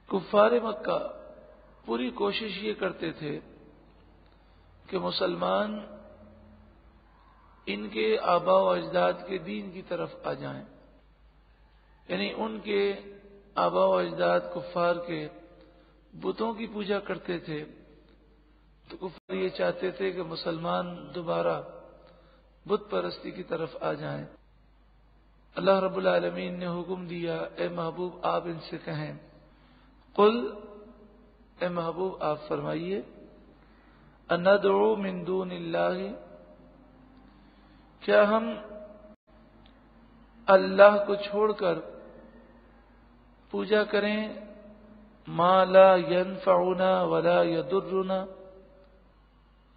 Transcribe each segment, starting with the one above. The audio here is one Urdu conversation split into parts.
کفار مکہ پوری کوشش یہ کرتے تھے کہ مسلمان ان کے آباء و اجداد کے دین کی طرف آ جائیں، یعنی ان کے آباء و اجداد کفار کے بتوں کی پوجا کرتے تھے، تو کفار یہ چاہتے تھے کہ مسلمان دوبارہ بت پرستی کی طرف آ جائیں۔ اللہ رب العالمین نے حکم دیا، اے محبوب آپ ان سے کہیں، قل، اے محبوب آپ فرمائیے، اندعو من دون اللہ، کیا ہم اللہ کو چھوڑ کر پوجا کریں ما لا ينفعنا ولا يضرنا،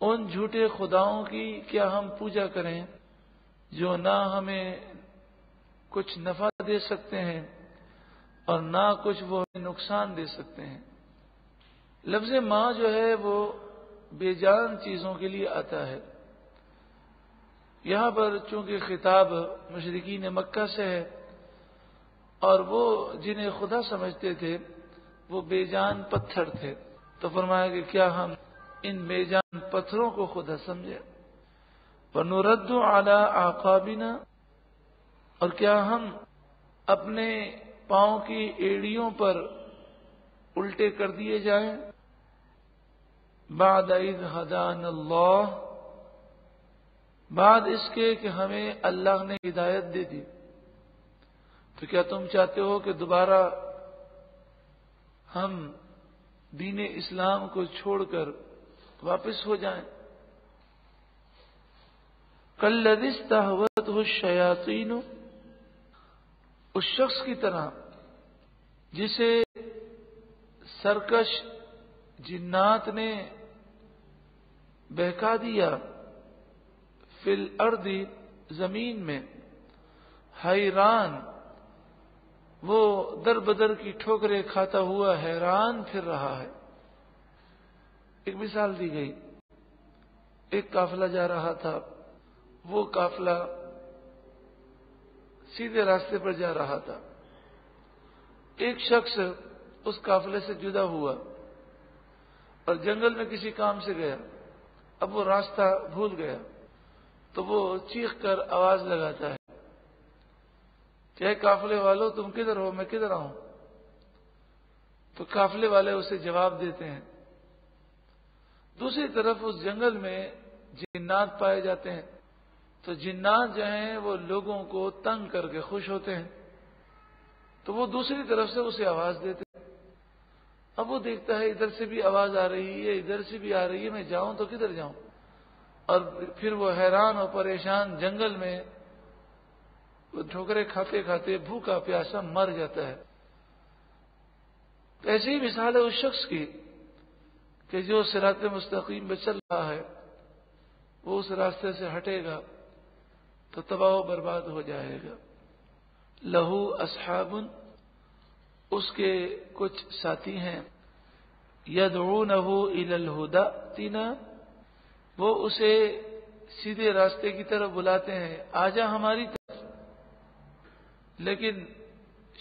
ان جھوٹے خداؤں کی کیا ہم پوجا کریں جو نہ ہمیں کچھ نفع دے سکتے ہیں اور نہ کچھ وہ ہمیں نقصان دے سکتے ہیں۔ لفظ ما جو ہے وہ بے جان چیزوں کے لیے آتا ہے۔ یہاں پر چونکہ خطاب مشرکین مکہ سے ہے اور وہ جنہیں خدا سمجھتے تھے وہ بے جان پتھر تھے، تو فرمایا کہ کیا ہم ان بے جان پتھروں کو خدا سمجھے۔ وَنُرَدُّ عَلَىٰ أَعْقَابِنَا، اور کیا ہم اپنے پاؤں کی ایڑیوں پر الٹے کر دیے جائیں، بعد اذ ہدانا اللہ، بعد اس کے کہ ہمیں اللہ نے ہدایت دے دی۔ تو کیا تم چاہتے ہو کہ دوبارہ ہم دین اسلام کو چھوڑ کر واپس ہو جائیں؟ کالذی استہوتہ الشیاطین، اس شخص کی طرح جسے سرکش جنات نے بہکا دیا، فی الارض، زمین میں، حیران، وہ در بدر کی ٹھوکریں کھاتا ہوا حیران پھر رہا ہے۔ ایک مثال دی گئی، ایک قافلہ جا رہا تھا، وہ قافلہ سیدھے راستے پر جا رہا تھا، ایک شخص اس قافلے سے جدا ہوا اور جنگل میں کسی کام سے گیا، اب وہ راستہ بھول گیا تو وہ چیخ کر آواز لگاتا ہے کہ اے قافلے والو تم کدھر ہو، میں کدھر آؤں؟ تو قافلے والے اسے جواب دیتے ہیں۔ دوسری طرف اس جنگل میں جنات پائے جاتے ہیں، تو جنات جو ہیں وہ لوگوں کو تنگ کر کے خوش ہوتے ہیں، تو وہ دوسری طرف سے اسے آواز دیتے ہیں۔ اب وہ دیکھتا ہے ادھر سے بھی آواز آ رہی ہے، ادھر سے بھی آ رہی ہے، میں جاؤں تو کدھر جاؤں؟ اور پھر وہ حیران اور پریشان جنگل میں وہ ٹھوکریں کھاتے کھاتے بھوکا پیاسا مر جاتا ہے۔ ایسی ہی مثال ہے اس شخص کی کہ جو صراط مستقیم پہ چل رہا ہے، وہ اس راستے سے ہٹے گا تو تباہ و برباد ہو جائے گا۔ لہو اصحاب، اس کے کچھ ساتھی ہیں، یدعونہ الی الہدی ائتنا، وہ اسے سیدھے راستے کی طرف بلاتے ہیں، آجا ہماری طرف، لیکن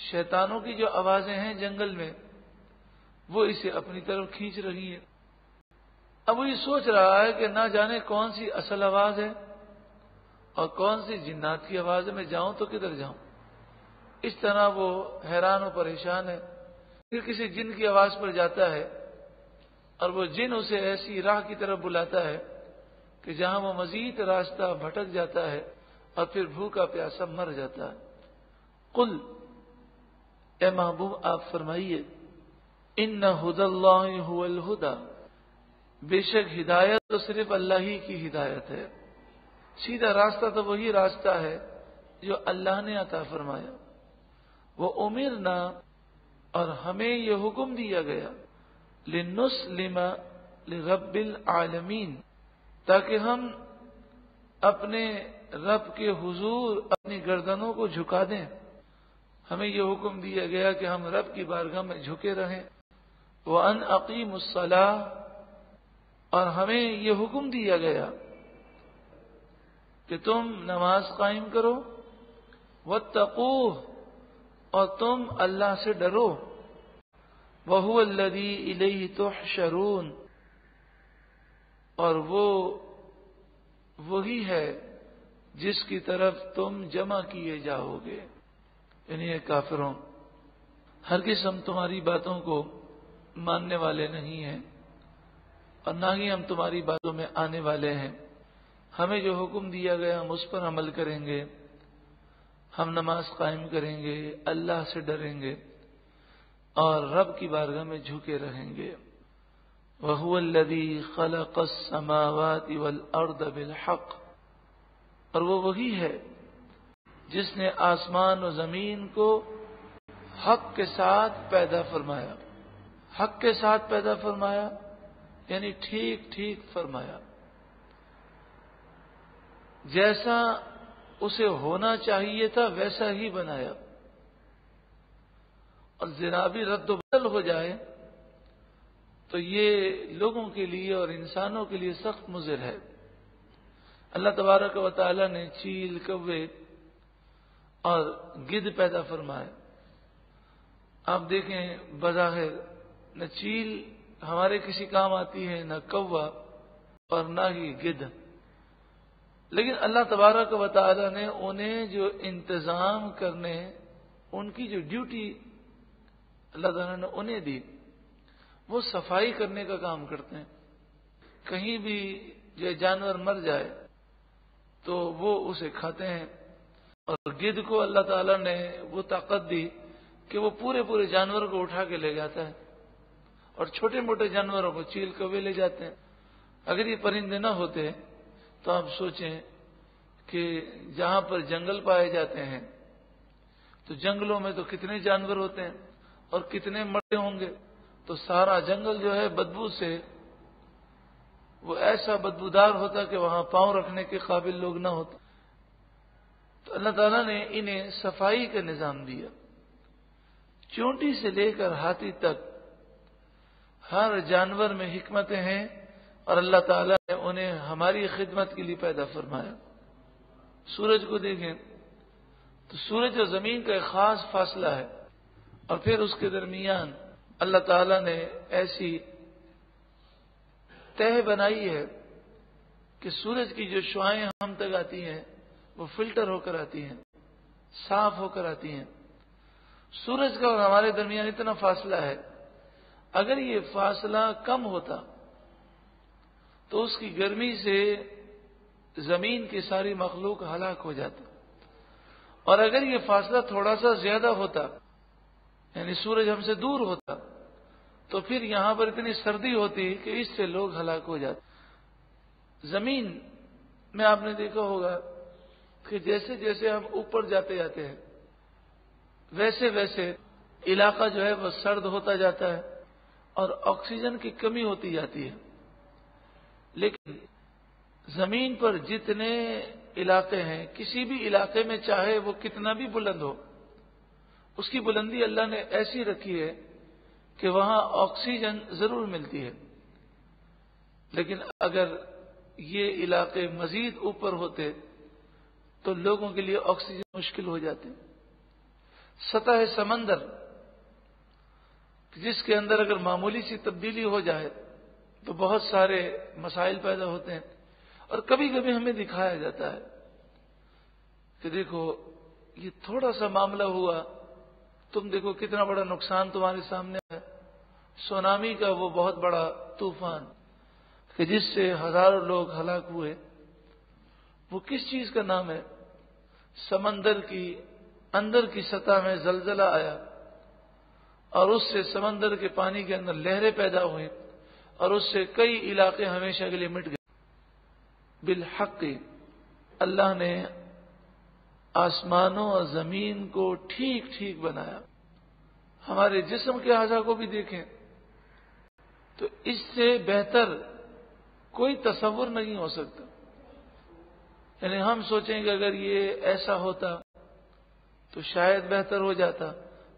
شیطانوں کی جو آوازیں ہیں جنگل میں وہ اسے اپنی طرف کھینچ رہی ہیں۔ اب وہ یہ سوچ رہا ہے کہ نہ جانے کون سی اصل آواز ہے اور کون سی جنات کی آواز ہے، میں جاؤں تو کدھر جاؤں؟ اس طرح وہ حیران و پریشان ہے۔ پھر کسی جن کی آواز پر جاتا ہے اور وہ جن اسے ایسی راہ کی طرف بلاتا ہے کہ جہاں وہ مزید راستہ بھٹک جاتا ہے اور پھر بھوکا پیاسا مر جاتا ہے۔ قل، اے محبوب آپ فرمائیے، ان ھدی اللہ ھو الھدی، بے شک ہدایت تو صرف اللہ ہی کی ہدایت ہے، سیدھا راستہ تو وہی راستہ ہے جو اللہ نے عطا فرمایا۔ وہ امرنا، اور ہمیں یہ حکم دیا گیا، لنسلم لرب العالمین، تاکہ ہم اپنے رب کے حضور اپنی گردنوں کو جھکا دیں۔ ہمیں یہ حکم دیا گیا کہ ہم رب کی بارگاہ میں جھکے رہیں۔ وَأَنْ أَقِيمُوا الصَّلَاةَ، اور ہمیں یہ حکم دیا گیا کہ تم نماز قائم کرو، وَاتَّقُوهُ، اور تم اللہ سے ڈرو، وَهُوَ الَّذِي إِلَيْهِ تُحْشَرُونَ، اور وہ وہی ہے جس کی طرف تم جمع کیے جاؤ گے. یعنی اے کافروں، ہرگز ہم تمہاری باتوں کو ماننے والے نہیں ہیں اور نہ ہی ہم تمہاری باتوں میں آنے والے ہیں. ہمیں جو حکم دیا گیا ہم اس پر عمل کریں گے، ہم نماز قائم کریں گے، اللہ سے ڈریں گے اور رب کی بارگاہ میں جھکے رہیں گے. وَهُوَ الَّذِي خَلَقَ السَّمَاوَاتِ وَالْأَرْضَ بِالْحَقِّ، اور وہ وہی ہے جس نے آسمان و زمین کو حق کے ساتھ پیدا فرمایا. حق کے ساتھ پیدا فرمایا یعنی ٹھیک ٹھیک فرمایا، جیسا اسے ہونا چاہیے تھا ویسا ہی بنایا. اور ذرا بھی رد و بدل ہو جائے تو یہ لوگوں کے لیے اور انسانوں کے لیے سخت مضر ہے. اللہ تبارک و تعالی نے چیل، کوے اور گدھ پیدا فرمائے. آپ دیکھیں بظاہر نہ چیل ہمارے کسی کام آتی ہے، نہ کوا اور نہ ہی گدھ، لیکن اللہ تبارک و تعالی نے انہیں جو انتظام کرنے، ان کی جو ڈیوٹی اللہ تعالیٰ نے انہیں دی، وہ صفائی کرنے کا کام کرتے ہیں. کہیں بھی جو جانور مر جائے تو وہ اسے کھاتے ہیں. اور گدھ کو اللہ تعالیٰ نے وہ طاقت دی کہ وہ پورے جانور کو اٹھا کے لے جاتا ہے، اور چھوٹے موٹے جانوروں کو چیل کوے لے جاتے ہیں. اگر یہ پرندے نہ ہوتے تو آپ سوچیں کہ جہاں پر جنگل پائے جاتے ہیں تو جنگلوں میں تو کتنے جانور ہوتے ہیں اور کتنے مرے ہوں گے. تو سارا جنگل جو ہے بدبو سے وہ ایسا بدبودار ہوتا کہ وہاں پاؤں رکھنے کے قابل لوگ نہ ہوتے. تو اللہ تعالیٰ نے انہیں صفائی کا نظام دیا. چونٹی سے لے کر ہاتھی تک ہر جانور میں حکمتیں ہیں، اور اللہ تعالیٰ نے انہیں ہماری خدمت کے لیے پیدا فرمایا. سورج کو دیکھیں تو سورج اور زمین کا ایک خاص فاصلہ ہے، اور پھر اس کے درمیان اللہ تعالیٰ نے ایسی تہ بنائی ہے کہ سورج کی جو شعاعیں ہم تک آتی ہیں وہ فلٹر ہو کر آتی ہیں، صاف ہو کر آتی ہیں. سورج کا اور ہمارے درمیان اتنا فاصلہ ہے، اگر یہ فاصلہ کم ہوتا تو اس کی گرمی سے زمین کی ساری مخلوق ہلاک ہو جاتی، اور اگر یہ فاصلہ تھوڑا سا زیادہ ہوتا یعنی سورج ہم سے دور ہوتا تو پھر یہاں پر اتنی سردی ہوتی کہ اس سے لوگ ہلاک ہو جاتے. زمین میں آپ نے دیکھا ہوگا کہ جیسے جیسے ہم اوپر جاتے جاتے ہیں ویسے ویسے علاقہ جو ہے وہ سرد ہوتا جاتا ہے اور آکسیجن کی کمی ہوتی جاتی ہے. لیکن زمین پر جتنے علاقے ہیں، کسی بھی علاقے میں چاہے وہ کتنا بھی بلند ہو، اس کی بلندی اللہ نے ایسی رکھی ہے کہ وہاں آکسیجن ضرور ملتی ہے. لیکن اگر یہ علاقے مزید اوپر ہوتے تو لوگوں کے لیے آکسیجن مشکل ہو جاتی. سطح سمندر جس کے اندر اگر معمولی سی تبدیلی ہو جائے تو بہت سارے مسائل پیدا ہوتے ہیں. اور کبھی کبھی ہمیں دکھایا جاتا ہے کہ دیکھو یہ تھوڑا سا معاملہ ہوا، تم دیکھو کتنا بڑا نقصان تمہارے سامنے ہے. سونامی کا وہ بہت بڑا طوفان کہ جس سے ہزاروں لوگ ہلاک ہوئے، وہ کس چیز کا نام ہے؟ سمندر کی اندر کی سطح میں زلزلہ آیا اور اس سے سمندر کے پانی کے اندر لہریں پیدا ہوئی اور اس سے کئی علاقے ہمیشہ کے لیے مٹ گئے. بالحق اللہ نے آسمانوں اور زمین کو ٹھیک ٹھیک بنایا. ہمارے جسم کے اعضاء کو بھی دیکھیں تو اس سے بہتر کوئی تصور نہیں ہو سکتا. یعنی ہم سوچیں کہ اگر یہ ایسا ہوتا تو شاید بہتر ہو جاتا،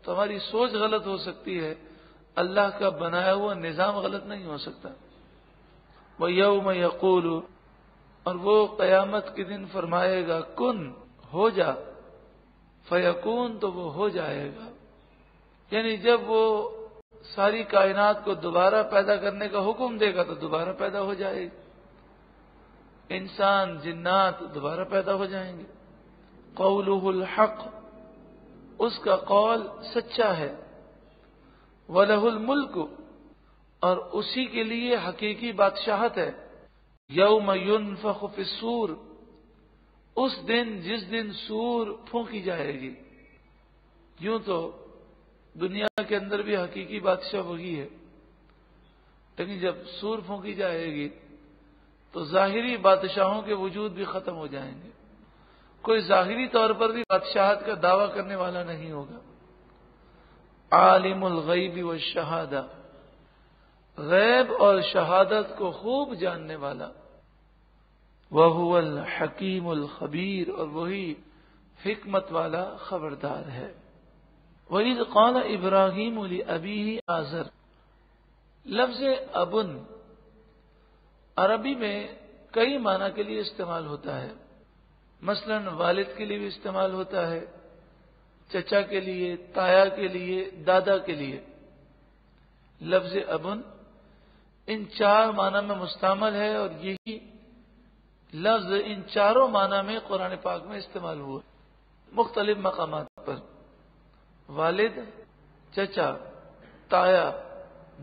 تو ہماری سوچ غلط ہو سکتی ہے، اللہ کا بنایا ہوا نظام غلط نہیں ہو سکتا. وَيَوْمَ يَقُولُ، اور وہ قیامت کے دن فرمائے گا کن، ہو جا، فیکون، تو وہ ہو جائے گا. یعنی جب وہ ساری کائنات کو دوبارہ پیدا کرنے کا حکم دے گا تو دوبارہ پیدا ہو جائے گی، انسان جنات دوبارہ پیدا ہو جائیں گے۔ قولہ الحق، اس کا قول سچا ہے۔ وَلَهُ الْمُلْكُ، اور اسی کے لیے حقیقی بادشاہت ہے۔ یوم ينفخ فی الصور، اس دن جس دن سور پھونکی جائے گی۔ یوں تو دنیا کے اندر بھی حقیقی بادشاہ وہی ہے، لیکن جب سور پھونکی جائے گی تو ظاہری بادشاہوں کے وجود بھی ختم ہو جائیں گے، کوئی ظاہری طور پر بھی بادشاہت کا دعویٰ کرنے والا نہیں ہوگا۔ عالم الغیب والشہادہ، غیب اور شہادت کو خوب جاننے والا۔ وَهُوَ الْحَكِيمُ الْخَبِيرُ، اور وہی حکمت والا خبردار ہے۔ وَإِذْ قَالَ إِبْرَاهِيمُ لِأَبِيهِ آزَرَ، لفظ ابن عربی میں کئی معنی کے لیے استعمال ہوتا ہے، مثلا والد کے لیے بھی استعمال ہوتا ہے، چچا کے لیے، تایا کے لیے، دادا کے لیے۔ لفظ ابن ان چار معنی میں مستعمل ہے، اور یہی لفظ ان چاروں معنی میں قرآن پاک میں استعمال ہوا مختلف مقامات پر۔ والد، چچا، تایا،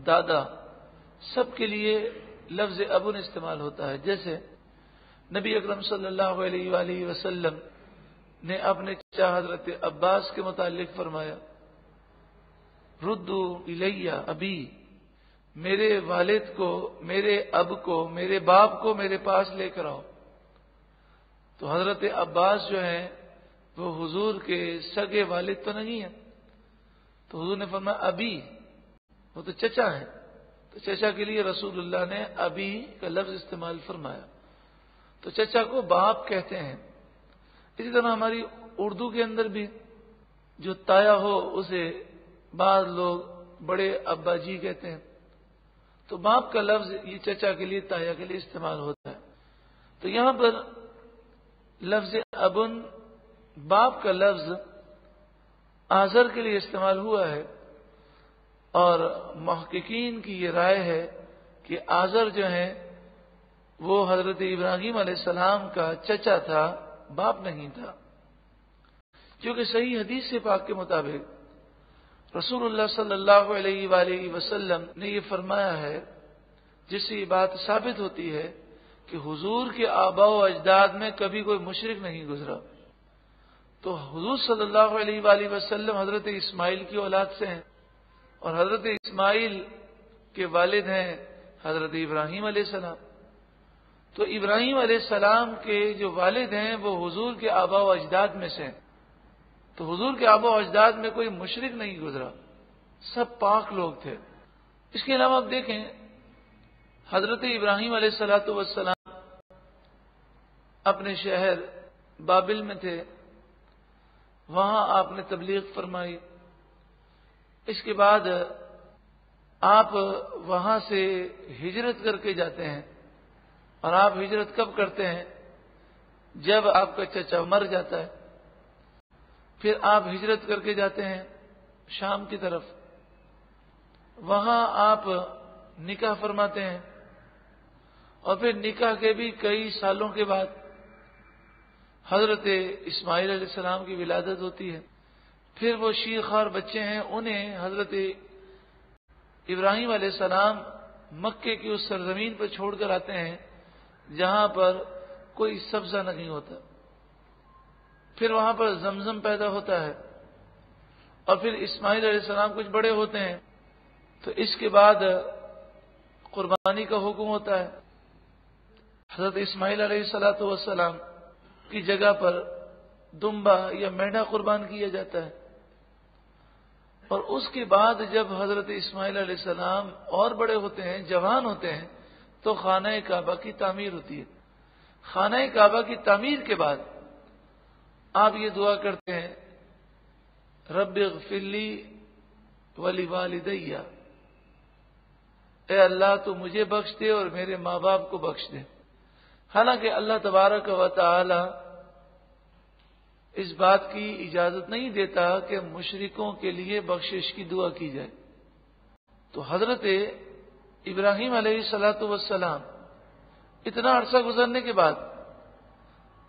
دادا، سب کے لیے لفظ ابن استعمال ہوتا ہے۔ جیسے نبی اکرم صلی اللہ علیہ وآلہ وسلم نے اپنے چچا حضرت عباس کے متعلق فرمایا، ردو الیہ ابی، میرے والد کو، میرے اب کو، میرے باپ کو میرے پاس لے کر آؤ۔ تو حضرت عباس جو ہیں وہ حضور کے سگے والد تو نہیں ہیں، تو حضور نے فرمایا ابی، وہ تو چچا ہیں، تو چچا کے لیے رسول اللہ نے ابی کا لفظ استعمال فرمایا۔ تو چچا کو باپ کہتے ہیں۔ اسی طرح ہماری اردو کے اندر بھی جو تایا ہو اسے بعض لوگ بڑے ابا جی کہتے ہیں، تو باپ کا لفظ یہ چچا کے لیے، تایا کے لیے استعمال ہوتا ہے۔ تو یہاں پر لفظ ابن، باپ کا لفظ آزر کے لیے استعمال ہوا ہے، اور محققین کی یہ رائے ہے کہ آزر جو ہے وہ حضرت ابراہیم علیہ السلام کا چچا تھا، باپ نہیں تھا، کیونکہ صحیح حدیث سے پاک کے مطابق رسول اللہ صلی اللہ علیہ وآلہ وسلم نے یہ فرمایا ہے، جس سے یہ بات ثابت ہوتی ہے کہ حضور کے آباء و اجداد میں کبھی کوئی مشرک نہیں گزرا۔ تو حضور صلی اللہ علیہ وآلہ وسلم حضرت اسماعیل کی اولاد سے ہیں، اور حضرت اسماعیل کے والد ہیں حضرت ابراہیم علیہ السلام۔ تو ابراہیم علیہ السلام کے جو والد ہیں وہ حضور کے آباء و اجداد میں سے ہیں، تو حضور کے آباء و اجداد میں کوئی مشرک نہیں گزرا، سب پاک لوگ تھے۔ اس کے علاوہ آپ دیکھیں حضرت ابراہیم علیہ السلام اپنے شہر بابل میں تھے، وہاں آپ نے تبلیغ فرمائی۔ اس کے بعد آپ وہاں سے ہجرت کر کے جاتے ہیں، اور آپ ہجرت کب کرتے ہیں؟ جب آپ کا چچا مر جاتا ہے۔ پھر آپ ہجرت کر کے جاتے ہیں شام کی طرف، وہاں آپ نکاح فرماتے ہیں، اور پھر نکاح کے بھی کئی سالوں کے بعد حضرت اسماعیل علیہ السلام کی ولادت ہوتی ہے۔ پھر وہ شیرخوار بچے ہیں، انہیں حضرت ابراہیم علیہ السلام مکے کی اس سرزمین پر چھوڑ کر آتے ہیں جہاں پر کوئی سبزہ نہیں ہوتا۔ پھر وہاں پر زمزم پیدا ہوتا ہے، اور پھر اسماعیل علیہ السلام کچھ بڑے ہوتے ہیں، تو اس کے بعد قربانی کا حکم ہوتا ہے۔ حضرت اسماعیل علیہ السلام کی جگہ پر دمبا یا میڑھا قربان کیا جاتا ہے، اور اس کے بعد جب حضرت اسماعیل علیہ السلام اور بڑے ہوتے ہیں، جوان ہوتے ہیں، تو خانہ کعبہ کی تعمیر ہوتی ہے۔ خانہ کعبہ کی تعمیر کے بعد آپ یہ دعا کرتے ہیں، رب اغفر لی ولوالدی، اے اللہ تو مجھے بخش دے اور میرے ماں باپ کو بخش دے۔ حالانکہ اللہ تبارک و تعالی اس بات کی اجازت نہیں دیتا کہ مشرکوں کے لیے بخشش کی دعا کی جائے، تو حضرت ابراہیم علیہ الصلوۃ والسلام اتنا عرصہ گزرنے کے بعد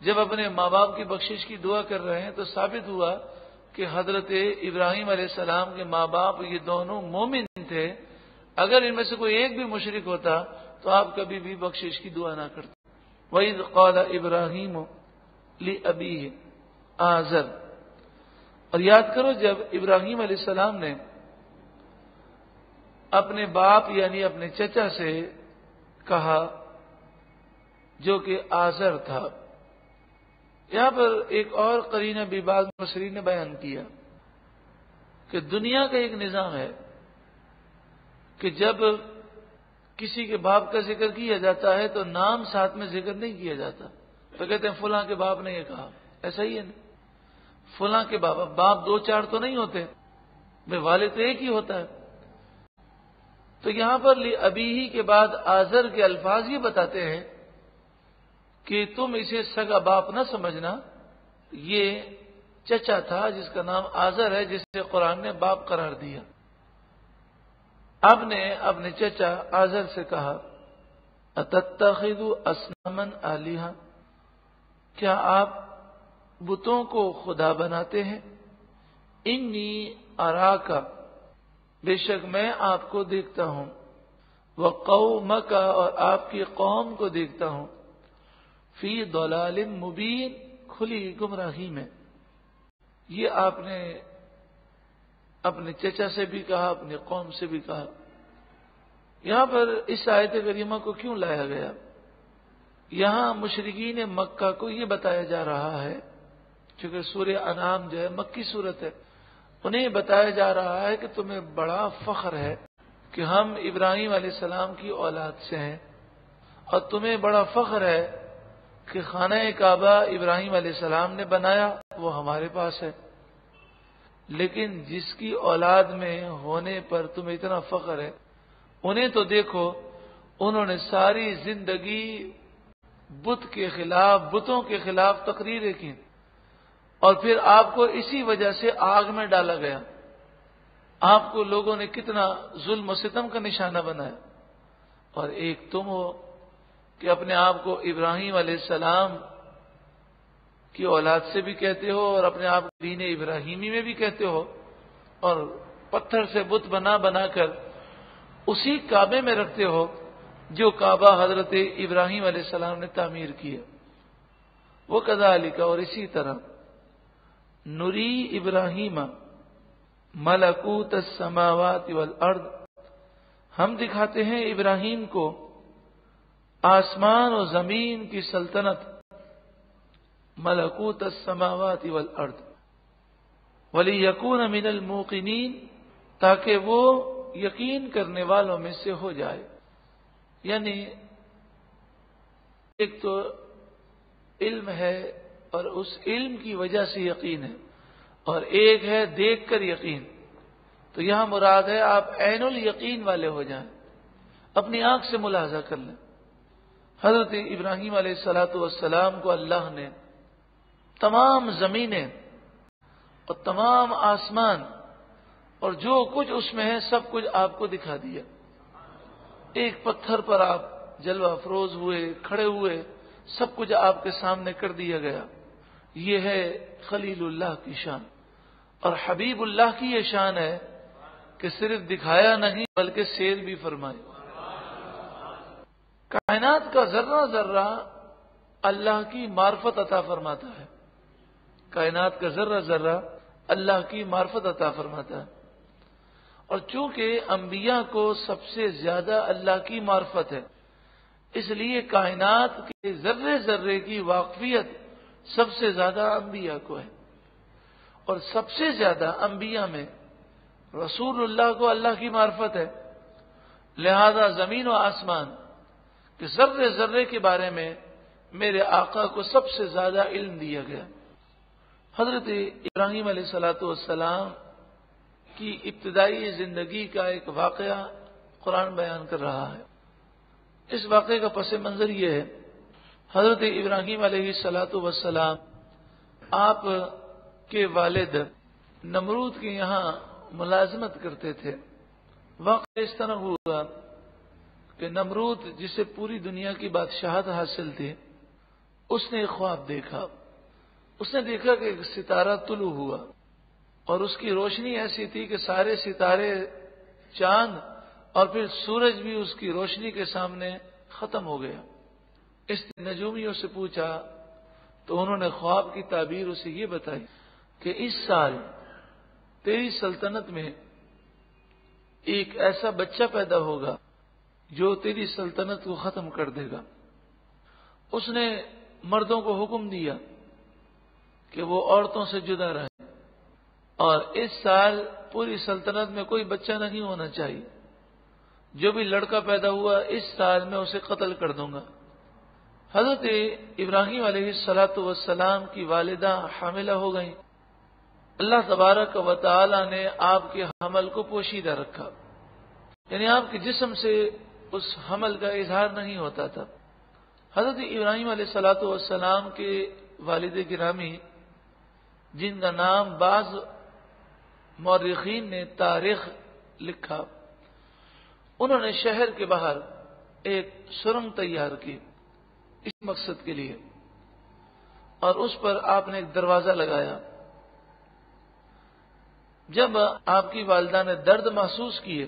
جب اپنے ماں باپ کی بخشش کی دعا کر رہے ہیں تو ثابت ہوا کہ حضرت ابراہیم علیہ السلام کے ماں باپ یہ دونوں مومن تھے. اگر ان میں سے کوئی ایک بھی مشرک ہوتا تو آپ کبھی بھی بخشش کی دعا نہ کرتے. وَإِذْ قَالَ إِبْرَاهِيمُ لِأَبِيهِ آزر. اور یاد کرو جب ابراہیم علیہ السلام نے اپنے باپ یعنی اپنے چچا سے کہا جو کہ آزر تھا. یہاں پر ایک اور قرینہ بھی بعض مفسرین نے بیان کیا کہ دنیا کا ایک نظام ہے کہ جب کسی کے باپ کا ذکر کیا جاتا ہے تو نام ساتھ میں ذکر نہیں کیا جاتا. تو کہتے ہیں فلاں کے باپ نے یہ کہا. ایسا ہی ہے نا, فلاں کے باپ دو چار تو نہیں ہوتے, بے والد ایک ہی ہوتا ہے. تو یہاں پر ابھی کے بعد آزر کے الفاظ یہ بتاتے ہیں کہ تم اسے سگا باپ نہ سمجھنا, یہ چچا تھا جس کا نام آزر ہے, جسے قرآن نے باپ قرار دیا. اب نے اپنے چچا آزر سے کہا اتتخذوا اصناما آلہہ, کیا آپ بتوں کو خدا بناتے ہیں. انی اراکا, بے شک میں آپ کو دیکھتا ہوں, وقومک, اور آپ کی قوم کو دیکھتا ہوں, فی ضلال مبین, کھلی گمراہی میں. یہ آپ نے اپنے چچا سے بھی کہا, اپنی قوم سے بھی کہا. یہاں پر اس آیت کریمہ کو کیوں لایا گیا؟ یہاں مشرکین مکہ کو یہ بتایا جا رہا ہے, چونکہ سورہ انعام جو ہے مکی صورت ہے, انہیں بتایا جا رہا ہے کہ تمہیں بڑا فخر ہے کہ ہم ابراہیم علیہ السلام کی اولاد سے ہیں, اور تمہیں بڑا فخر ہے کہ خانہ کعبہ ابراہیم علیہ السلام نے بنایا, وہ ہمارے پاس ہے. لیکن جس کی اولاد میں ہونے پر تمہیں اتنا فخر ہے, انہیں تو دیکھو, انہوں نے ساری زندگی بت کے خلاف, بتوں کے خلاف تقریریں کی, اور پھر آپ کو اسی وجہ سے آگ میں ڈالا گیا. آپ کو لوگوں نے کتنا ظلم و ستم کا نشانہ بنایا, اور ایک تم ہو کہ اپنے آپ کو ابراہیم علیہ السلام کی اولاد سے بھی کہتے ہو, اور اپنے آپ کو دین ابراہیمی میں بھی کہتے ہو, اور پتھر سے بت بنا بنا کر اسی کعبے میں رکھتے ہو جو کعبہ حضرت ابراہیم علیہ السلام نے تعمیر کیا. وہ کذالک, اور اسی طرح نری ابراہیم ملکوت السماوات والارض, ہم دکھاتے ہیں ابراہیم کو آسمان و زمین کی سلطنت, ملکوت السماوات والارض, ولیکون من الموقنین, تاکہ وہ یقین کرنے والوں میں سے ہو جائے. یعنی ایک تو علم ہے اور اس علم کی وجہ سے یقین ہے, اور ایک ہے دیکھ کر یقین. تو یہاں مراد ہے آپ عین الیقین والے ہو جائیں, اپنی آنکھ سے ملاحظہ کر لیں. حضرت ابراہیم علیہ الصلوۃ والسلام کو اللہ نے تمام زمینیں اور تمام آسمان اور جو کچھ اس میں ہے سب کچھ آپ کو دکھا دیا. ایک پتھر پر آپ جلوہ افروز ہوئے, کھڑے ہوئے, سب کچھ آپ کے سامنے کر دیا گیا. یہ ہے خلیل اللہ کی شان, اور حبیب اللہ کی یہ شان ہے کہ صرف دکھایا نہیں بلکہ سیر بھی فرمائی. کائنات کا ذرہ ذرہ اللہ کی معرفت عطا فرماتا ہے, کائنات کا ذرہ ذرہ اللہ کی معرفت عطا فرماتا ہے. اور چونکہ انبیاء کو سب سے زیادہ اللہ کی معرفت ہے, اس لیے کائنات کے ذرے ذرے کی واقفیت سب سے زیادہ انبیاء کو ہے. اور سب سے زیادہ انبیاء میں رسول اللہ کو اللہ کی معرفت ہے, لہذا زمین و آسمان کہ ذرے ذرے کے بارے میں میرے آقا کو سب سے زیادہ علم دیا گیا. حضرت ابراہیم علیہ الصلوۃ والسلام کی ابتدائی زندگی کا ایک واقعہ قرآن بیان کر رہا ہے. اس واقعے کا پس منظر یہ ہے, حضرت ابراہیم علیہ الصلوۃ والسلام آپ کے والد نمرود کے یہاں ملازمت کرتے تھے. واقعہ اس طرح ہوا کہ نمرود جسے پوری دنیا کی بادشاہت حاصل تھی، اس نے ایک خواب دیکھا. اس نے دیکھا کہ ایک ستارہ طلوع ہوا اور اس کی روشنی ایسی تھی کہ سارے ستارے، چاند اور پھر سورج بھی اس کی روشنی کے سامنے ختم ہو گیا. اس نے نجومیوں سے پوچھا تو انہوں نے خواب کی تعبیر اسے یہ بتائی کہ اس سال تیری سلطنت میں ایک ایسا بچہ پیدا ہوگا جو تیری سلطنت کو ختم کر دے گا. اس نے مردوں کو حکم دیا کہ وہ عورتوں سے جدا رہیں اور اس سال پوری سلطنت میں کوئی بچہ نہیں ہونا چاہیے. جو بھی لڑکا پیدا ہوا اس سال میں اسے قتل کر دوں گا. حضرت ابراہیم علیہ الصلوۃ والسلام کی والدہ حاملہ ہو گئیں. اللہ تبارک و تعالی نے آپ کے حمل کو پوشیدہ رکھا، یعنی آپ کے جسم سے اس حمل کا اظہار نہیں ہوتا تھا. حضرت ابراہیم علیہ الصلوۃ والسلام کے والد گرامی، جن کا نام بعض مورخین نے تاریخ لکھا، انہوں نے شہر کے باہر ایک سرنگ تیار کی اس مقصد کے لیے، اور اس پر آپ نے ایک دروازہ لگایا. جب آپ کی والدہ نے درد محسوس کیے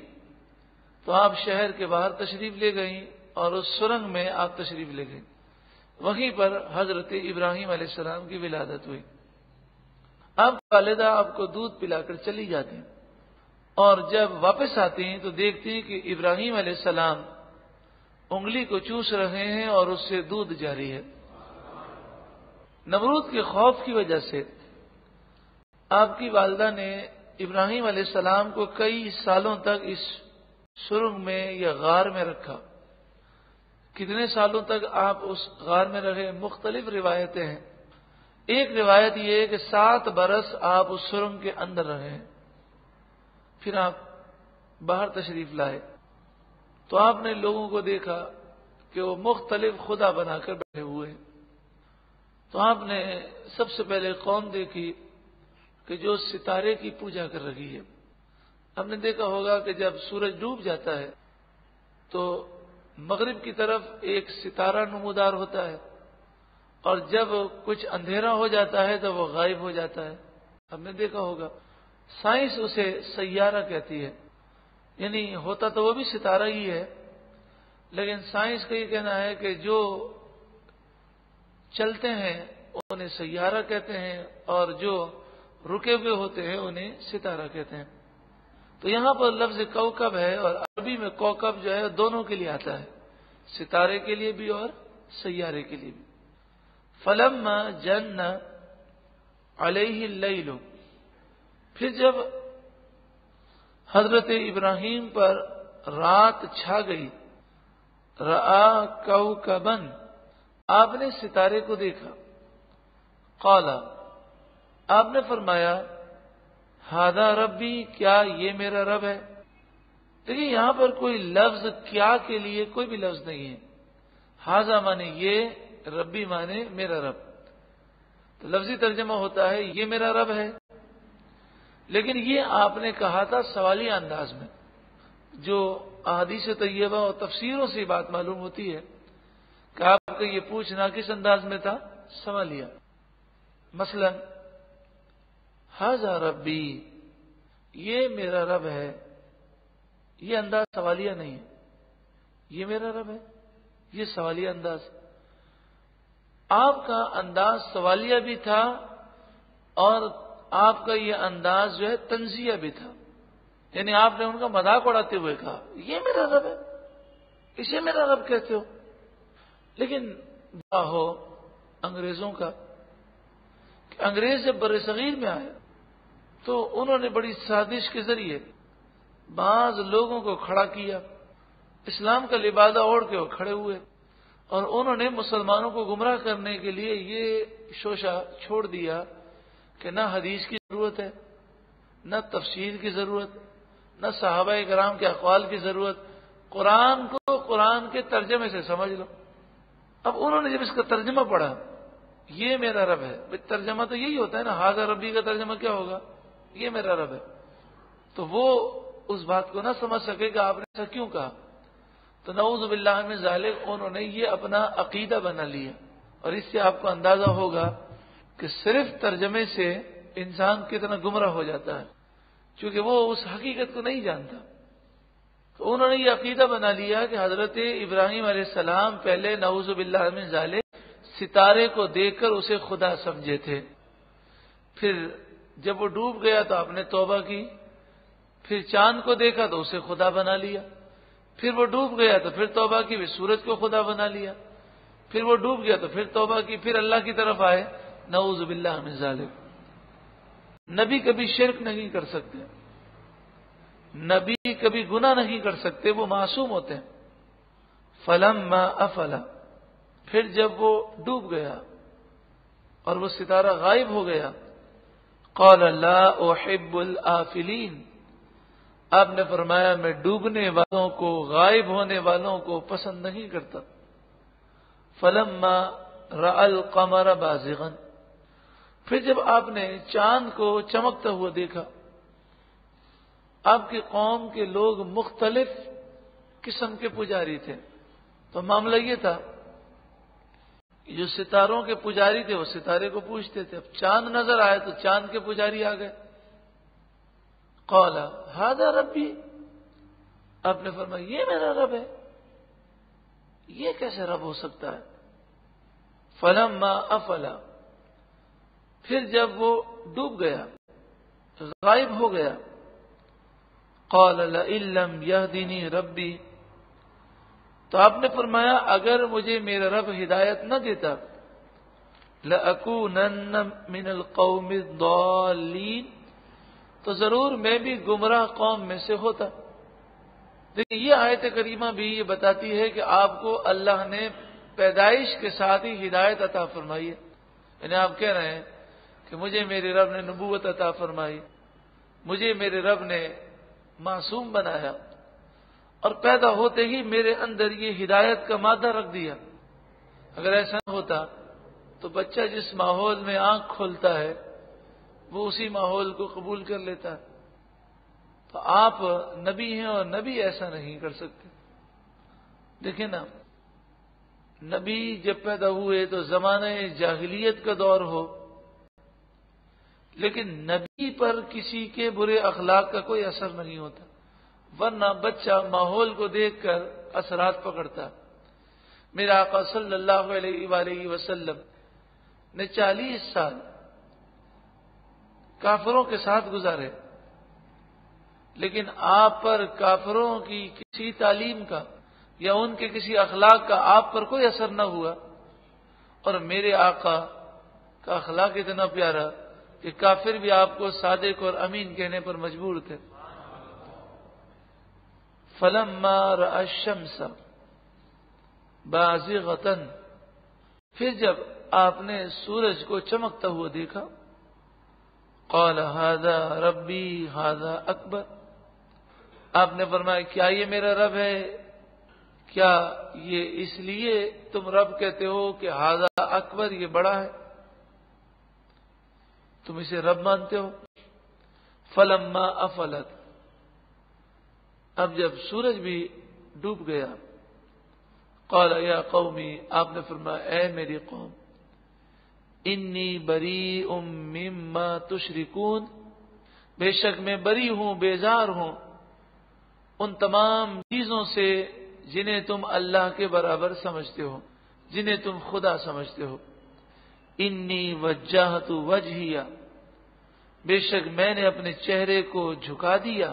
تو آپ شہر کے باہر تشریف لے گئیں اور اس سرنگ میں آپ تشریف لے گئیں. وہیں پر حضرت ابراہیم علیہ السلام کی ولادت ہوئی. آپ کی والدہ آپ کو دودھ پلا کر چلی جاتی ہیں اور جب واپس آتی ہیں تو دیکھتی ہیں کہ ابراہیم علیہ السلام انگلی کو چوس رہے ہیں اور اس سے دودھ جاری ہے. نمرود کے خوف کی وجہ سے آپ کی والدہ نے ابراہیم علیہ السلام کو کئی سالوں تک اس سرنگ میں یا غار میں رکھا. کتنے سالوں تک آپ اس غار میں رہے، مختلف روایتیں ہیں. ایک روایت یہ ہے کہ 7 برس آپ اس سرنگ کے اندر رہے ہیں. پھر آپ باہر تشریف لائے تو آپ نے لوگوں کو دیکھا کہ وہ مختلف خدا بنا کر بیٹھے ہوئے ہیں. تو آپ نے سب سے پہلے قوم دیکھی کہ جو ستارے کی پوجا کر رہی ہے. ہم نے دیکھا ہوگا کہ جب سورج ڈوب جاتا ہے تو مغرب کی طرف ایک ستارہ نمودار ہوتا ہے اور جب کچھ اندھیرا ہو جاتا ہے تو وہ غائب ہو جاتا ہے. ہم نے دیکھا ہوگا سائنس اسے سیارہ کہتی ہے، یعنی ہوتا تو وہ بھی ستارہ ہی ہے، لیکن سائنس کا یہ کہنا ہے کہ جو چلتے ہیں انہیں سیارہ کہتے ہیں اور جو رکے ہوئے ہوتے ہیں انہیں ستارہ کہتے ہیں. تو یہاں پر لفظ کوکب ہے اور عربی میں کوکب جو ہے دونوں کے لیے آتا ہے، ستارے کے لیے بھی اور سیارے کے لیے بھی. فلما جن علیہ اللیل، پھر جب حضرت ابراہیم پر رات چھا گئی، رآ کوکبا، آپ نے ستارے کو دیکھا. قال، آپ نے فرمایا ھذا ربی، کیا یہ میرا رب ہے. دیکھیے یہاں پر کوئی لفظ کیا کے لیے کوئی بھی لفظ نہیں ہے. ھذا مانے یہ، ربی مانے میرا رب. تو لفظی ترجمہ ہوتا ہے یہ میرا رب ہے، لیکن یہ آپ نے کہا تھا سوالیہ انداز میں. جو احادیث طیبہ اور تفسیروں سے بات معلوم ہوتی ہے کہ آپ کا یہ پوچھنا کس انداز میں تھا، سوالیہ. مثلا ھذا ربی، یہ میرا رب ہے، یہ انداز سوالیہ نہیں ہے. یہ میرا رب ہے، یہ سوالیہ انداز. آپ کا انداز سوالیہ بھی تھا اور آپ کا یہ انداز جو ہے تنزیہ بھی تھا، یعنی آپ نے ان کا مذاق اڑاتے ہوئے کہا یہ میرا رب ہے، اسے میرا رب کہتے ہو. لیکن ہو انگریزوں کا کہ انگریز جب بر صغیر میں آئے تو انہوں نے بڑی سازش کے ذریعے بعض لوگوں کو کھڑا کیا، اسلام کا لبادہ اوڑھ کے وہ کھڑے ہوئے اور انہوں نے مسلمانوں کو گمراہ کرنے کے لیے یہ شوشہ چھوڑ دیا کہ نہ حدیث کی ضرورت ہے، نہ تفسیر کی ضرورت، نہ صحابہ کرام کے اقوال کی ضرورت، قرآن کو قرآن کے ترجمے سے سمجھ لو. اب انہوں نے جب اس کا ترجمہ پڑھا یہ میرا رب ہے، ترجمہ تو یہی ہوتا ہے نا، ھذا ربی کا ترجمہ کیا ہوگا، یہ میرا رب ہے. تو وہ اس بات کو نہ سمجھ سکے کہ آپ نے ایسا کیوں کہا. تو نعوذ باللہ من ذالک انہوں نے یہ اپنا عقیدہ بنا لیا. اور اس سے آپ کو اندازہ ہوگا کہ صرف ترجمے سے انسان کتنا گمراہ ہو جاتا ہے، چونکہ وہ اس حقیقت کو نہیں جانتا. تو انہوں نے یہ عقیدہ بنا لیا کہ حضرت ابراہیم علیہ السلام پہلے نعوذ باللہ من ذالک ستارے کو دیکھ کر اسے خدا سمجھے تھے. پھر جب وہ ڈوب گیا تو آپ نے توبہ کی. پھر چاند کو دیکھا تو اسے خدا بنا لیا. پھر وہ ڈوب گیا تو پھر توبہ کی، پھر سورج کو خدا بنا لیا. پھر وہ ڈوب گیا تو پھر توبہ کی، پھر اللہ کی طرف آئے. نعوذ باللہ من ذالک. نبی کبھی شرک نہیں کر سکتے، نبی کبھی گناہ نہیں کر سکتے، وہ معصوم ہوتے ہیں. فلما افلا، پھر جب وہ ڈوب گیا اور وہ ستارہ غائب ہو گیا، قال لا احب الآفلین، آپ نے فرمایا میں ڈوبنے والوں کو، غائب ہونے والوں کو پسند نہیں کرتا. فلما رأى القمر بازغا، پھر جب آپ نے چاند کو چمکتا ہوا دیکھا. آپ کی قوم کے لوگ مختلف قسم کے پجاری تھے. تو معاملہ یہ تھا، جو ستاروں کے پجاری تھے وہ ستارے کو پوجتے تھے. اب چاند نظر آئے تو چاند کے پجاری آ گئے. قال ھذا ربی، آپ نے فرمایا یہ میرا رب ہے، یہ کیسے رب ہو سکتا ہے. فلما افلا، پھر جب وہ ڈوب گیا، غائب ہو گیا. قال لئن لم يهدني ربی، تو آپ نے فرمایا اگر مجھے میرا رب ہدایت نہ دیتا، لأکونن من القوم الضالین، تو ضرور میں بھی گمراہ قوم میں سے ہوتا. لیکن یہ آیت کریمہ بھی یہ بتاتی ہے کہ آپ کو اللہ نے پیدائش کے ساتھ ہی ہدایت عطا فرمائی ہے. یعنی آپ کہہ رہے ہیں کہ مجھے میرے رب نے نبوت عطا فرمائی، مجھے میرے رب نے معصوم بنایا، اور پیدا ہوتے ہی میرے اندر یہ ہدایت کا مادہ رکھ دیا. اگر ایسا نہ ہوتا تو بچہ جس ماحول میں آنکھ کھولتا ہے وہ اسی ماحول کو قبول کر لیتا ہے. تو آپ نبی ہیں اور نبی ایسا نہیں کر سکتے. دیکھیں نا، نبی جب پیدا ہوئے تو زمانہ جاہلیت کا دور ہو، لیکن نبی پر کسی کے برے اخلاق کا کوئی اثر نہیں ہوتا، ورنہ بچہ ماحول کو دیکھ کر اثرات پکڑتا. میرا آقا صلی اللہ علیہ وآلہ وسلم نے 40 سال کافروں کے ساتھ گزارے، لیکن آپ پر کافروں کی کسی تعلیم کا یا ان کے کسی اخلاق کا آپ پر کوئی اثر نہ ہوا. اور میرے آقا کا اخلاق اتنا پیارا کہ کافر بھی آپ کو صادق اور امین کہنے پر مجبور تھے. فلما رأى الشمس بازغة، پھر جب آپ نے سورج کو چمکتا ہوا دیکھا، قال ھذا ربی ھذا اکبر، آپ نے فرمایا کیا یہ میرا رب ہے؟ کیا یہ اس لیے تم رب کہتے ہو کہ ھذا اکبر، یہ بڑا ہے، تم اسے رب مانتے ہو؟ فلما افلت، اب جب سورج بھی ڈوب گیا، قال یا قومی، آپ نے فرمایا اے میری قوم، انی بریء مما تشرکون، بے شک میں بری ہوں، بیزار ہوں ان تمام چیزوں سے جنہیں تم اللہ کے برابر سمجھتے ہو، جنہیں تم خدا سمجھتے ہو. انی وجہت وجہیہ، بے شک میں نے اپنے چہرے کو جھکا دیا،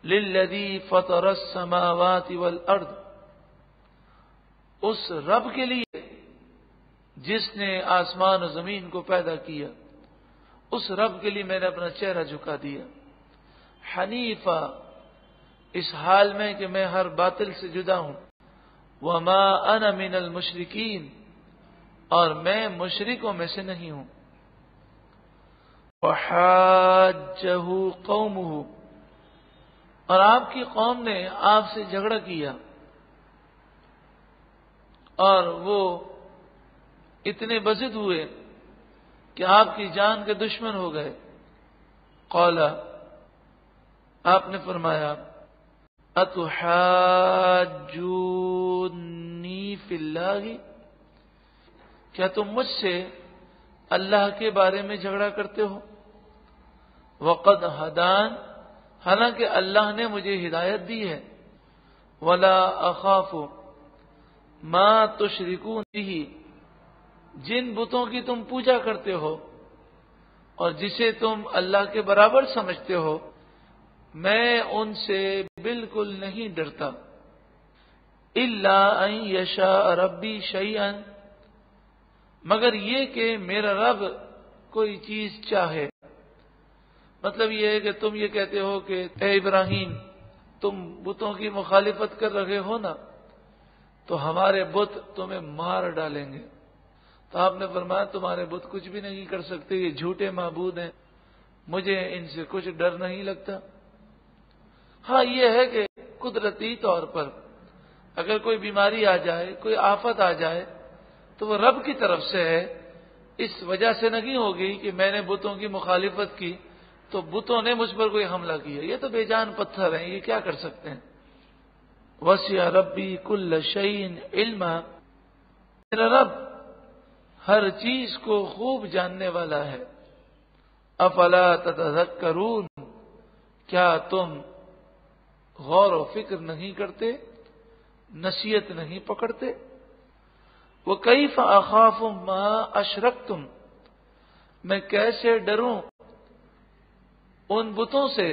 للذی فطر السماوات والارض، اس رب کے لیے جس نے آسمان و زمین کو پیدا کیا، اس رب کے لیے میں نے اپنا چہرہ جھکا دیا. حنیفہ، اس حال میں کہ میں ہر باطل سے جدا ہوں. وما انا من المشرکین، اور میں مشرکوں میں سے نہیں ہوں. وحاجہ قومہ، اور آپ کی قوم نے آپ سے جھگڑا کیا اور وہ اتنے بضد ہوئے کہ آپ کی جان کے دشمن ہو گئے. قال، آپ نے فرمایا اتحاجونی فی اللہ، کیا تم مجھ سے اللہ کے بارے میں جھگڑا کرتے ہو؟ وقد ہدان، حالانکہ اللہ نے مجھے ہدایت دی ہے. ولا اخاف ما تشرکون بہ، جن بتوں کی تم پوجا کرتے ہو اور جسے تم اللہ کے برابر سمجھتے ہو، میں ان سے بالکل نہیں ڈرتا. الا ان یشاء ربی شیئا، مگر یہ کہ میرا رب کوئی چیز چاہے. مطلب یہ ہے کہ تم یہ کہتے ہو کہ اے ابراہیم تم بتوں کی مخالفت کر رہے ہو نا، تو ہمارے بت تمہیں مار ڈالیں گے. تو آپ نے فرمایا تمہارے بت کچھ بھی نہیں کر سکتے، یہ جھوٹے معبود ہیں، مجھے ان سے کچھ ڈر نہیں لگتا. ہاں یہ ہے کہ قدرتی طور پر اگر کوئی بیماری آ جائے، کوئی آفت آ جائے، تو وہ رب کی طرف سے ہے، اس وجہ سے نہیں ہوگی کہ میں نے بتوں کی مخالفت کی تو بتوں نے مجھ پر کوئی حملہ کیا. یہ تو بے جان پتھر ہیں، یہ کیا کر سکتے ہیں. وسع ربی کل شیء علما، میرا رب ہر چیز کو خوب جاننے والا ہے. افلا تتذکرون، کیا تم غور و فکر نہیں کرتے، نصیحت نہیں پکڑتے. وکیف اخاف ما اشرکتم، میں کیسے ڈروں ان بتوں سے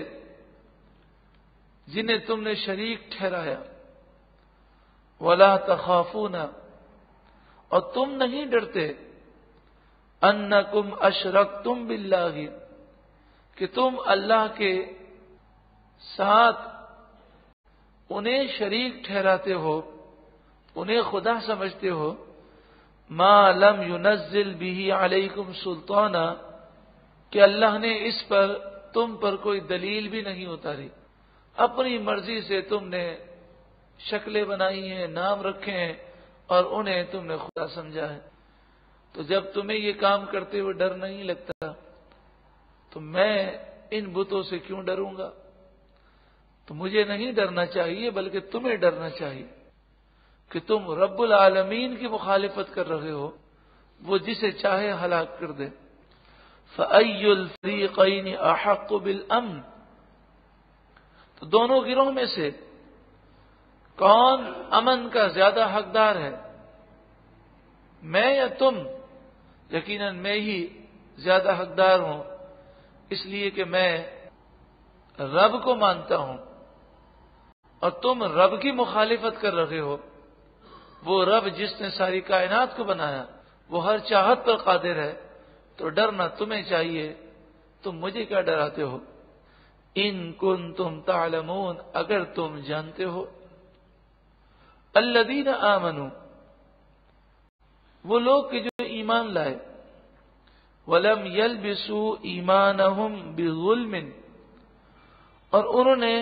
جنہیں تم نے شریک ٹھہرایا. ولا تخافون، اور تم نہیں ڈرتے، انکم اشرکتم باللہ، کہ تم اللہ کے ساتھ انہیں شریک ٹھہراتے ہو، انہیں خدا سمجھتے ہو. ما لم ينزل به علیکم سلطانا، کہ اللہ نے اس پر تم پر کوئی دلیل بھی نہیں اتاری. اپنی مرضی سے تم نے شکلیں بنائی ہیں، نام رکھے ہیں اور انہیں تم نے خدا سمجھا ہے. تو جب تمہیں یہ کام کرتے ہوئے ڈر نہیں لگتا تو میں ان بتوں سے کیوں ڈروں گا. تو مجھے نہیں ڈرنا چاہیے بلکہ تمہیں ڈرنا چاہیے کہ تم رب العالمین کی مخالفت کر رہے ہو، وہ جسے چاہے ہلاک کر دے. فَأَيُّ الْفَرِيقَيْنِ أَحَقُّ بِالْأَمْنِ، تو دونوں گروہ میں سے کون امن کا زیادہ حقدار ہے، میں یا تم؟ یقیناً میں ہی زیادہ حقدار ہوں، اس لیے کہ میں رب کو مانتا ہوں اور تم رب کی مخالفت کر رہے ہو. وہ رب جس نے ساری کائنات کو بنایا وہ ہر چاہت پر قادر ہے، تو ڈرنا تمہیں چاہیے، تم مجھے کیا ڈراتے ہو. ان کنتم تعلمون، اگر تم جانتے ہو. الذین آمنوا، وہ لوگ کہ جو ایمان لائے. ولم یلبسوا ایمانہم بظلم، اور انہوں نے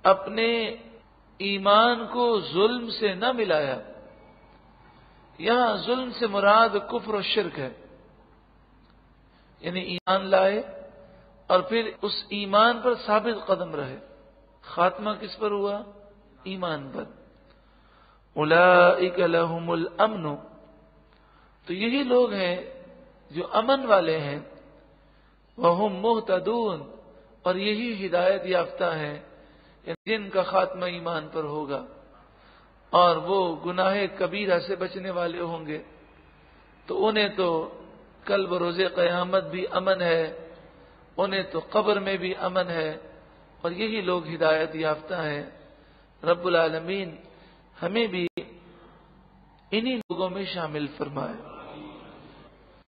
اپنے ایمان کو ظلم سے نہ ملایا. یہاں ظلم سے مراد کفر و شرک ہے، یعنی ایمان لائے اور پھر اس ایمان پر ثابت قدم رہے. خاتمہ کس پر ہوا؟ ایمان پر. اولئک لہم الامن، تو یہی لوگ ہیں جو امن والے ہیں. وہم مہتدون، اور یہی ہدایت یافتہ ہیں جن کا خاتمہ ایمان پر ہوگا اور وہ گناہ کبیرہ سے بچنے والے ہوں گے. تو انہیں تو کل بروز قیامت بھی امن ہے، انہیں تو قبر میں بھی امن ہے، اور یہی لوگ ہدایت یافتہ ہیں. رب العالمین ہمیں بھی انہی لوگوں میں شامل فرمائے.